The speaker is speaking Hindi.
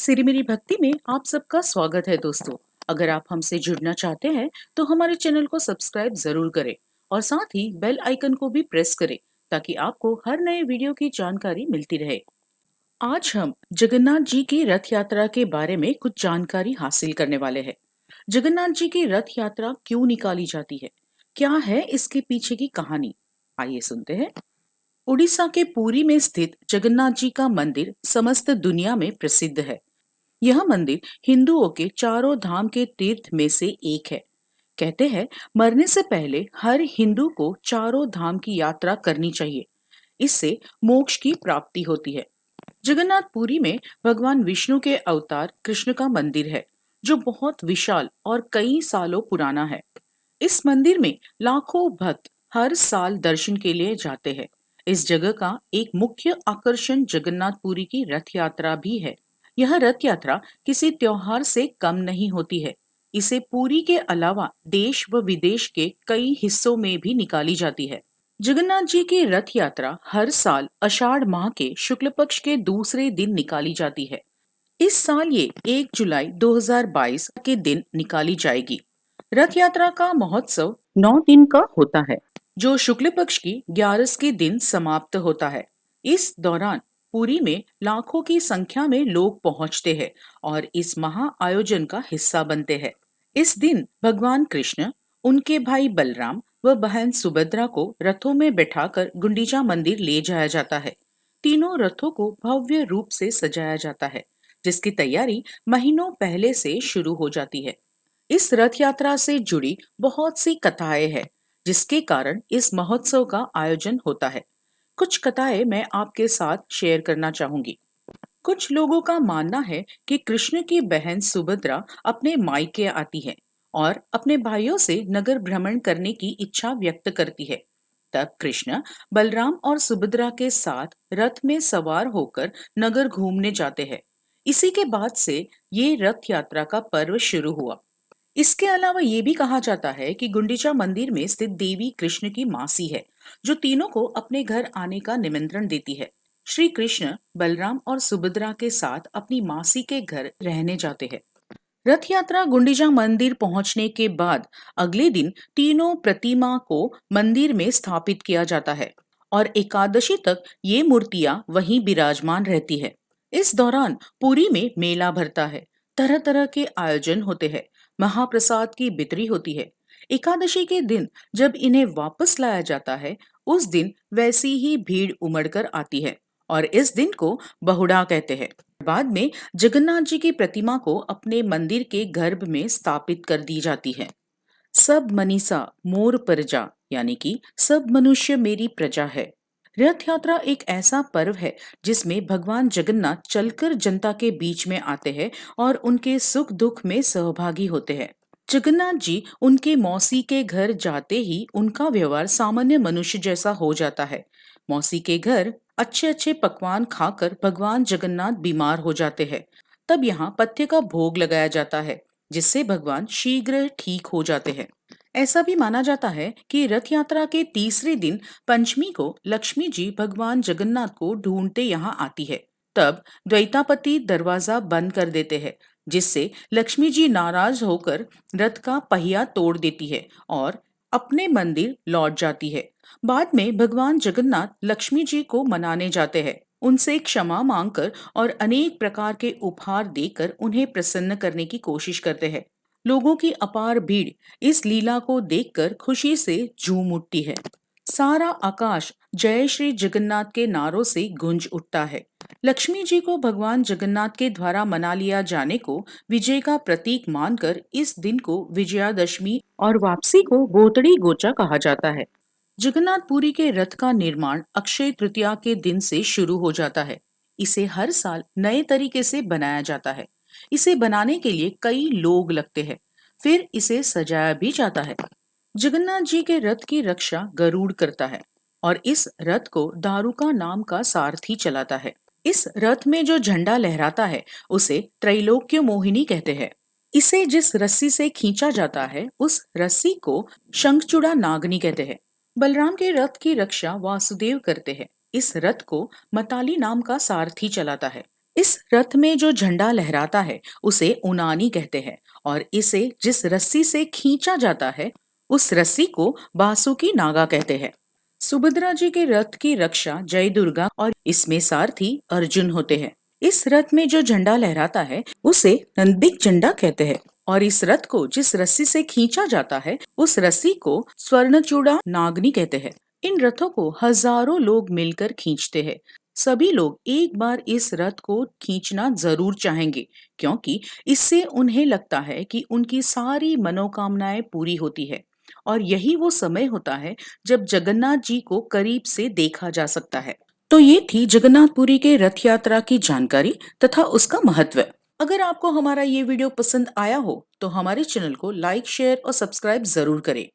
सिरी भक्ति में आप सबका स्वागत है दोस्तों। अगर आप हमसे जुड़ना चाहते हैं तो हमारे चैनल को सब्सक्राइब जरूर करें और साथ ही बेल आइकन को भी प्रेस करें ताकि आपको हर नए वीडियो की जानकारी मिलती रहे। आज हम जगन्नाथ जी की रथ यात्रा के बारे में कुछ जानकारी हासिल करने वाले हैं। जगन्नाथ जी की रथ यात्रा क्यों निकाली जाती है, क्या है इसके पीछे की कहानी, आइए सुनते हैं। उड़ीसा के पुरी में स्थित जगन्नाथ जी का मंदिर समस्त दुनिया में प्रसिद्ध है। यह मंदिर हिंदुओं के चारों धाम के तीर्थ में से एक है। कहते हैं मरने से पहले हर हिंदू को चारों धाम की यात्रा करनी चाहिए, इससे मोक्ष की प्राप्ति होती है। जगन्नाथपुरी में भगवान विष्णु के अवतार कृष्ण का मंदिर है, जो बहुत विशाल और कई सालों पुराना है। इस मंदिर में लाखों भक्त हर साल दर्शन के लिए जाते हैं। इस जगह का एक मुख्य आकर्षण जगन्नाथपुरी की रथ यात्रा भी है। यह रथ यात्रा किसी त्योहार से कम नहीं होती है। इसे पुरी के अलावा देश व विदेश के कई हिस्सों में भी निकाली जाती है। जगन्नाथ जी की रथ यात्रा हर साल आषाढ़ माह के शुक्ल पक्ष के दूसरे दिन निकाली जाती है। इस साल ये 1 जुलाई 2022 के दिन निकाली जाएगी। रथ यात्रा का महोत्सव 9 दिन का होता है, जो शुक्ल पक्ष की 11 के दिन समाप्त होता है। इस दौरान पुरी में लाखों की संख्या में लोग पहुंचते हैं और इस महा आयोजन का हिस्सा बनते हैं। इस दिन भगवान कृष्ण, उनके भाई बलराम व बहन सुभद्रा को रथों में बैठाकर गुंडीचा मंदिर ले जाया जाता है। तीनों रथों को भव्य रूप से सजाया जाता है, जिसकी तैयारी महीनों पहले से शुरू हो जाती है। इस रथ यात्रा से जुड़ी बहुत सी कथाएं हैं, जिसके कारण इस महोत्सव का आयोजन होता है। कुछ कथाएं मैं आपके साथ शेयर करना चाहूंगी। कुछ लोगों का मानना है कि कृष्ण की बहन सुभद्रा अपने मायके आती है और अपने भाइयों से नगर भ्रमण करने की इच्छा व्यक्त करती है। तब कृष्ण बलराम और सुभद्रा के साथ रथ में सवार होकर नगर घूमने जाते हैं। इसी के बाद से ये रथ यात्रा का पर्व शुरू हुआ। इसके अलावा ये भी कहा जाता है कि गुंडीचा मंदिर में स्थित देवी कृष्ण की मासी है, जो तीनों को अपने घर आने का निमंत्रण देती है। श्री कृष्ण बलराम और सुभद्रा के साथ अपनी मासी के घर रहने जाते हैं। रथ यात्रा गुंडीचा मंदिर पहुंचने के बाद अगले दिन तीनों प्रतिमा को मंदिर में स्थापित किया जाता है और एकादशी तक ये मूर्तियां वहीं विराजमान रहती है। इस दौरान पुरी में मेला भरता है, तरह तरह के आयोजन होते हैं, महाप्रसाद की बिक्री होती है। एकादशी के दिन जब इन्हें वापस लाया जाता है, उस दिन वैसी ही भीड़ उमड़कर आती है और इस दिन को बहुड़ा कहते हैं। बाद में जगन्नाथ जी की प्रतिमा को अपने मंदिर के गर्भ में स्थापित कर दी जाती है। सब मनीषा मोर प्रजा, यानी कि सब मनुष्य मेरी प्रजा है। रथ यात्रा एक ऐसा पर्व है जिसमें भगवान जगन्नाथ चलकर जनता के बीच में आते हैं और उनके सुख दुख में सहभागी होते हैं। जगन्नाथ जी उनके मौसी के घर जाते ही उनका व्यवहार सामान्य मनुष्य जैसा हो जाता है। मौसी के घर अच्छे अच्छे पकवान खाकर भगवान जगन्नाथ बीमार हो जाते हैं। तब यहाँ पथ्य का भोग लगाया जाता है, जिससे भगवान शीघ्र ठीक हो जाते हैं। ऐसा भी माना जाता है कि रथ यात्रा के तीसरे दिन पंचमी को लक्ष्मी जी भगवान जगन्नाथ को ढूंढते यहाँ आती है। तब द्वैतापति दरवाजा बंद कर देते हैं, जिससे लक्ष्मी जी नाराज होकर रथ का पहिया तोड़ देती है और अपने मंदिर लौट जाती है। बाद में भगवान जगन्नाथ लक्ष्मी जी को मनाने जाते हैं, उनसे क्षमा मांगकर और अनेक प्रकार के उपहार देकर उन्हें प्रसन्न करने की कोशिश करते हैं। लोगों की अपार भीड़ इस लीला को देखकर खुशी से झूम उठती है। सारा आकाश जय श्री जगन्नाथ के नारों से गूंज उठता है। लक्ष्मी जी को भगवान जगन्नाथ के द्वारा मना लिया जाने को विजय का प्रतीक मानकर इस दिन को विजयादशमी और वापसी को गोतड़ी गोचा कहा जाता है। जगन्नाथपुरी के रथ का निर्माण अक्षय तृतीया के दिन से शुरू हो जाता है। इसे हर साल नए तरीके से बनाया जाता है। इसे बनाने के लिए कई लोग लगते हैं, फिर इसे सजाया भी जाता है। जगन्नाथ जी के रथ की रक्षा गरुड़ करता है और इस रथ को दारुका नाम का सारथी चलाता है। इस रथ में जो झंडा लहराता है उसे त्रैलोक्य मोहिनी कहते हैं। इसे जिस रस्सी से खींचा जाता है उस रस्सी को शंखचूड़ा नागनी कहते हैं। बलराम के रथ की रक्षा वासुदेव करते हैं। इस रथ को मताली नाम का सारथी चलाता है। इस रथ में जो झंडा लहराता है उसे उनानी कहते हैं और इसे जिस रस्सी से खींचा जाता है उस रस्सी को बासुकी नागा कहते हैं। सुभद्रा जी के रथ की रक्षा जय दुर्गा और इसमें सारथी अर्जुन होते हैं। इस रथ में जो झंडा लहराता है उसे नंदिक झंडा कहते हैं और इस रथ को जिस रस्सी से खींचा जाता है उस रस्सी को स्वर्णचूड़ा नागनी कहते हैं। इन रथों को हजारों लोग मिलकर खींचते हैं। सभी लोग एक बार इस रथ को खींचना जरूर चाहेंगे क्योंकि इससे उन्हें लगता है कि उनकी सारी मनोकामनाएं पूरी होती है और यही वो समय होता है जब जगन्नाथ जी को करीब से देखा जा सकता है। तो ये थी जगन्नाथपुरी के रथ यात्रा की जानकारी तथा उसका महत्व। अगर आपको हमारा ये वीडियो पसंद आया हो तो हमारे चैनल को लाइक, शेयर और सब्सक्राइब जरूर करें।